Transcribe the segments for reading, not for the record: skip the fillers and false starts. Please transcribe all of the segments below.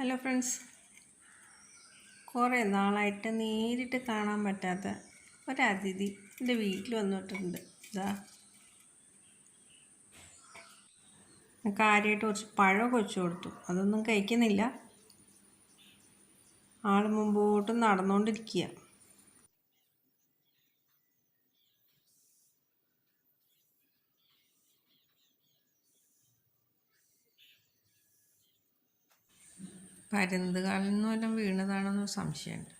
Hello friends, കുറേ നാളായിട്ട് നേരിട്ട് കാണാൻ പറ്റാത്ത ഒരതിഥി എൻ്റെ വീട്ടിൽ വന്നിട്ടുണ്ട്. കാര്യമായിട്ട് കുറച്ച് പഴമൊക്കെ വെച്ച് കൊടുത്തു. അതൊന്നും കഴിക്കുന്നില്ല. ആൾ മുമ്പോട്ട് നടന്നുകൊണ്ടിരിക്കുക. പരുന്ത് കാലിൽ നിന്ന് വല്ലതും വീണതാണെന്നൊരു സംശയമുണ്ട്.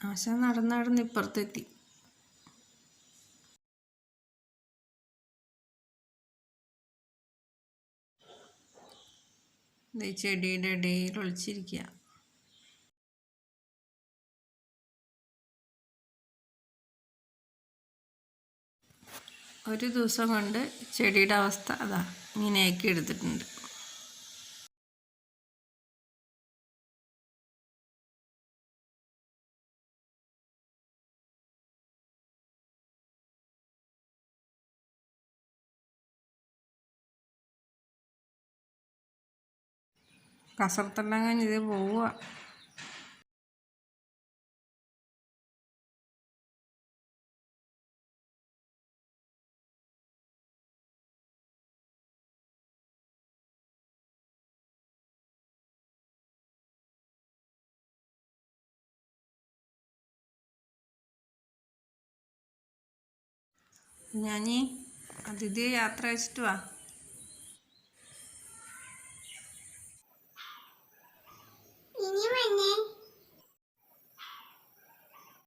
ആശ നടന്ന് ഇപ്പുറത്തെത്തി. ചെടിയുടെ ഇടയിൽ ഒളിച്ചിരിക്കുക. ഒരു ദിവസം കൊണ്ട് ചെടിയുടെ അവസ്ഥ ഇങ്ങനെയൊക്കെ എടുത്തിട്ടുണ്ട്. കസർത്തെല്ലാം കഴിഞ്ഞ് ഇത് പോവുക. ഞാൻ അതിഥിയെ യാത്ര അയച്ചിട്ട് വാ. ഇനി വന്നേ.